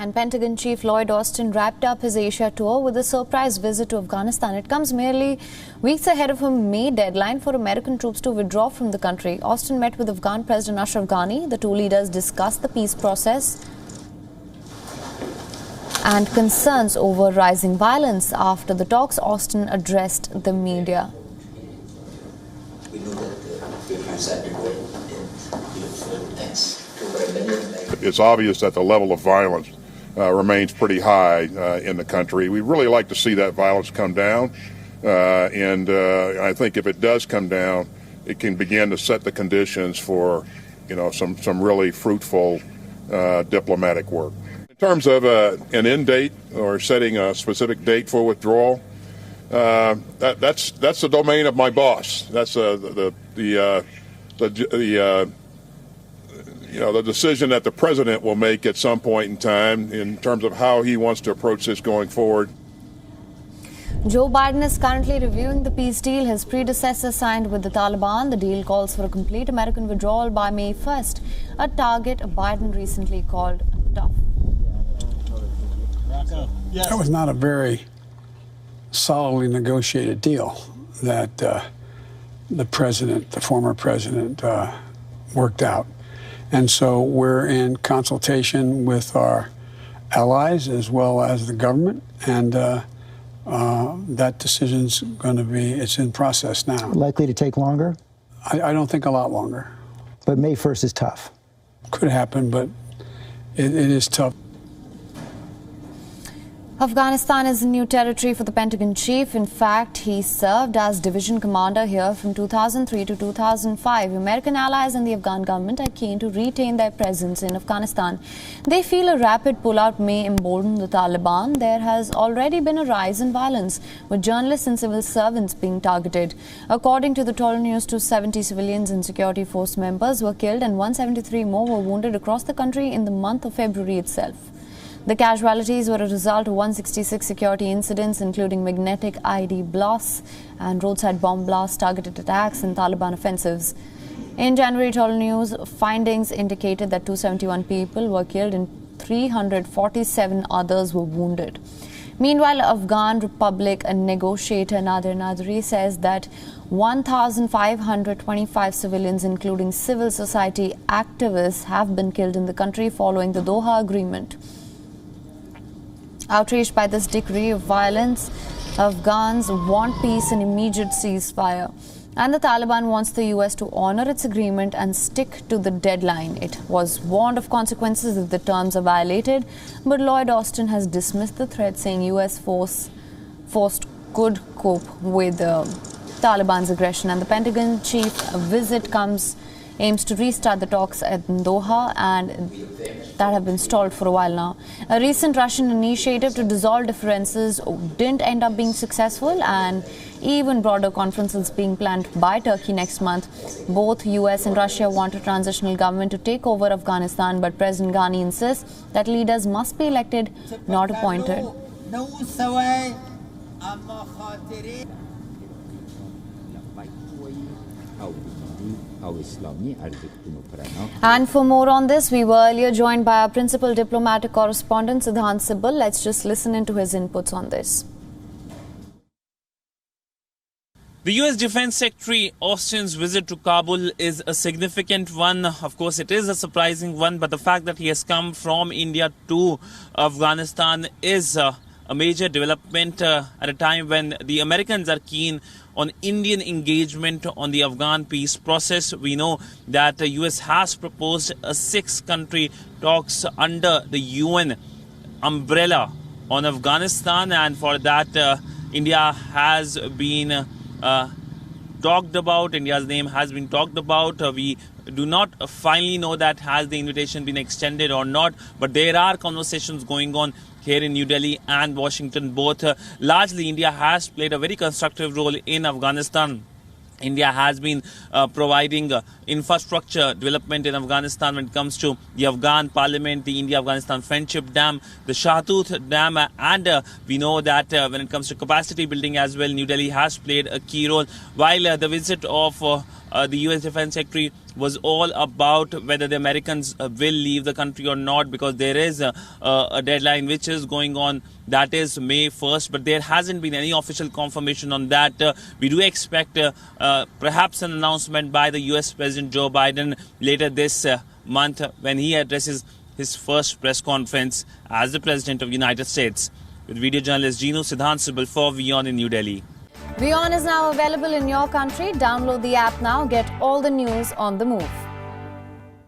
And Pentagon Chief Lloyd Austin wrapped up his Asia tour with a surprise visit to Afghanistan. It comes merely weeks ahead of a May deadline for American troops to withdraw from the country. Austin met with Afghan President Ashraf Ghani. The two leaders discussed the peace process and concerns over rising violence. After the talks, Austin addressed the media. We know that we've had that before, and thanks to everybody. It's obvious that the level of violence remains pretty high in the country. We'd really like to see that violence come down, and I think if it does come down, it can begin to set the conditions for, some really fruitful diplomatic work. In terms of an end date or setting a specific date for withdrawal, that's the domain of my boss. That's the decision that the president will make at some point in time in terms of how he wants to approach this going forward. Joe Biden is currently reviewing the peace deal his predecessor signed with the Taliban. The deal calls for a complete American withdrawal by May 1st, a target Biden recently called tough. That was not a very solidly negotiated deal that the former president, worked out. And so we're in consultation with our allies as well as the government, and that decision's going to it's in process now. Likely to take longer? I don't think a lot longer. But May 1st is tough. Could happen, but it is tough. Afghanistan is a new territory for the Pentagon chief. In fact, he served as division commander here from 2003 to 2005. American allies and the Afghan government are keen to retain their presence in Afghanistan. They feel a rapid pullout may embolden the Taliban. There has already been a rise in violence, with journalists and civil servants being targeted. According to the Total News, 270 civilians and security force members were killed and 173 more were wounded across the country in the month of February itself. The casualties were a result of 166 security incidents, including magnetic ID blasts and roadside bomb blasts, targeted attacks and Taliban offensives. In January, Total News findings indicated that 271 people were killed and 347 others were wounded. Meanwhile, Afghan Republic negotiator Nader Nadri says that 1,525 civilians, including civil society activists, have been killed in the country following the Doha Agreement. Outraged by this degree of violence, Afghans want peace and immediate ceasefire. And the Taliban wants the US to honor its agreement and stick to the deadline. It was warned of consequences if the terms are violated, but Lloyd Austin has dismissed the threat, saying US force could cope with Taliban's aggression. And the Pentagon chief visit aims to restart the talks at Doha, and that have been stalled for a while now. A recent Russian initiative to dissolve differences didn't end up being successful, and even broader conferences being planned by Turkey next month. Both US and Russia want a transitional government to take over Afghanistan, but President Ghani insists that leaders must be elected, not appointed. And for more on this, we were earlier joined by our principal diplomatic correspondent, Siddhant Sibal. Let's just listen into his inputs on this. The U.S. Defense Secretary Austin's visit to Kabul is a significant one. Of course, it is a surprising one, but the fact that he has come from India to Afghanistan is a major development at a time when the Americans are keen on Indian engagement on the Afghan peace process. We know that the US has proposed a 6-country talks under the UN umbrella on Afghanistan, and for that India has been talked about. India's name has been talked about. We do not finally know that has the invitation been extended or not, but there are conversations going on here in New Delhi and Washington both. Largely, India has played a very constructive role in Afghanistan. India has been providing infrastructure development in Afghanistan when it comes to the Afghan parliament, the India-Afghanistan Friendship Dam, the Shahtut Dam, and we know that when it comes to capacity building as well, New Delhi has played a key role. While the visit of the US Defense Secretary was all about whether the Americans will leave the country or not, because there is a deadline which is going on, that is May 1st, but there hasn't been any official confirmation on that. We do expect perhaps an announcement by the US President Joe Biden later this month when he addresses his first press conference as the President of the United States. With video journalist Gino Siddhant for WION in New Delhi. WION is now available in your country. Download the app now. Get all the news on the move.